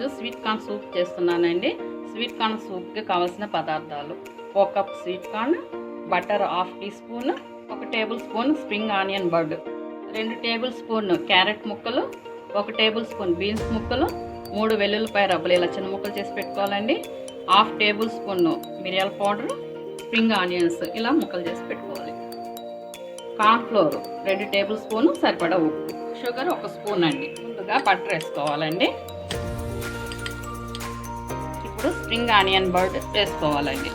ఈరోజు sweet corn soup చేస్తున్నానండి. Sweet corn సూప్కి కావాల్సిన పదార్థాలు: 1 cup sweet corn, butter 1/2 teaspoon, 1 tablespoon spring onion bird, 2 tablespoon carrot ముక్కలు, 1 table spoon beans ముక్కలు, 3 వెల్లుల్లిపాయ రబ్బలు ఇలా చిన్న ముక్కలు చేసి పెట్టుకోవాలండి. 1/2 టేబుల్ స్పూన్ మిరియాల పౌడర్, స్ప్రింగ్ ఆనియన్స్ ఇలా ముక్కలు చేసి పెట్టుకోవాలి. కార్న్ ఫ్లోర్ 2 టేబుల్ స్పూన్, సరిపడా ఉప్పు, షుగర్ 1 స్పూన్ అండి. ముందుగా బటర్ వేసుకోవాలండి. ఇప్పుడు స్ప్రింగ్ ఆనియన్ బర్డ్ వేసుకోవాలండి.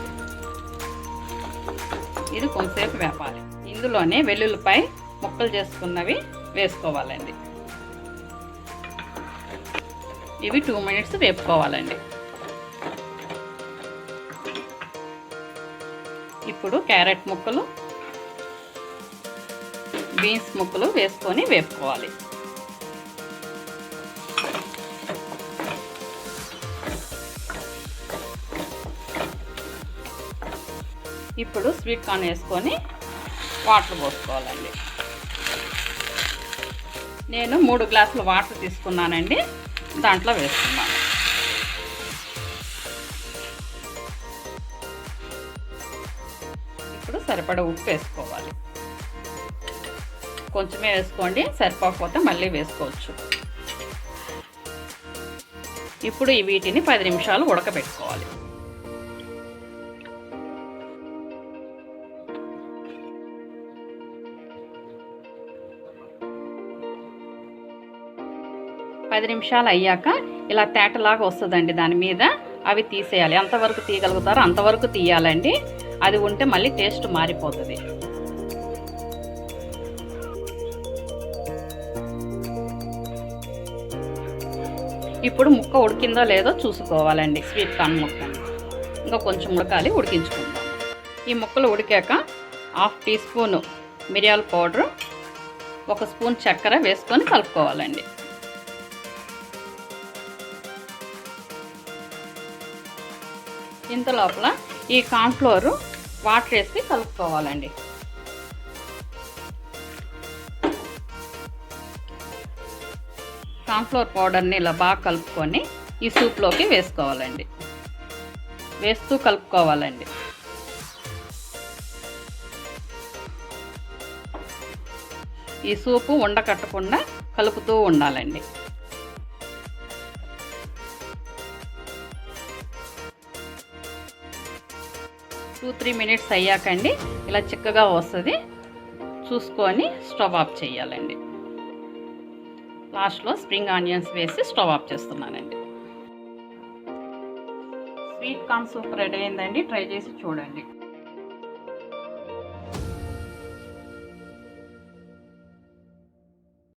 ఇది కొంతసేపు వేపాలి. ఇందులోనే వెల్లుల్లిపాయ ముక్కలు చేసుకున్నవి వేసుకోవాలండి. ఇవి 2 మినిట్స్ వేపుకోవాలండి. ఇప్పుడు క్యారెట్ ముక్కలు, బీన్స్ ముక్కలు వేసుకొని వేపుకోవాలి. ఇప్పుడు స్వీట్ కార్న్ వేసుకొని వాటర్ పోసుకోవాలండి. నేను 3 గ్లాసుల వాటర్ తీసుకున్నానండి, దాంట్లో వేస్తున్నాను. ఇప్పుడు సరిపడా ఉప్పు వేసుకోవాలి. కొంచెమే వేసుకోండి, సరిపోకపోతే మళ్ళీ వేసుకోవచ్చు. ఇప్పుడు వీటిని 10 నిమిషాలు ఉడకబెట్టుకోవాలి. పది నిమిషాలు అయ్యాక ఇలా తేటలాగా వస్తుందండి. దాని మీద అవి తీసేయాలి. ఎంతవరకు తీయగలుగుతారో అంతవరకు తీయాలండి. అది ఉంటే మళ్ళీ టేస్ట్ మారిపోతుంది. ఇప్పుడు ముక్క ఉడికిందో లేదో చూసుకోవాలండి. స్వీట్ కార్న్ ముక్క ఇంకా కొంచెం ఉడకాలి, ఉడికించుకుందాం. ఈ ముక్కలు ఉడికాక 1/2 టీ స్పూన్ మిరియాల పౌడరు, 1 స్పూన్ చక్కెర వేసుకొని కలుపుకోవాలండి. ఇంత లోపల ఈ కార్న్ ఫ్లోర్ వాటర్ వేసి కలుపుకోవాలండి. కార్న్ఫ్లోర్ పౌడర్ని ఇలా బాగా కలుపుకొని ఈ సూప్లోకి వేసుకోవాలండి. వేస్తూ కలుపుకోవాలండి. ఈ సూపు ఉండకట్టకుండా కలుపుతూ ఉండాలండి. టూ 3 మినిట్స్ అయ్యాకండి ఇలా చిక్కగా వస్తుంది. చూసుకొని స్టవ్ ఆఫ్ చేయాలండి. లాస్ట్లో స్ప్రింగ్ ఆనియన్స్ వేసి స్టవ్ ఆఫ్ చేస్తున్నానండి. స్వీట్ కార్న్ సూప్ రెడీ అయిందండి. ట్రై చేసి చూడండి.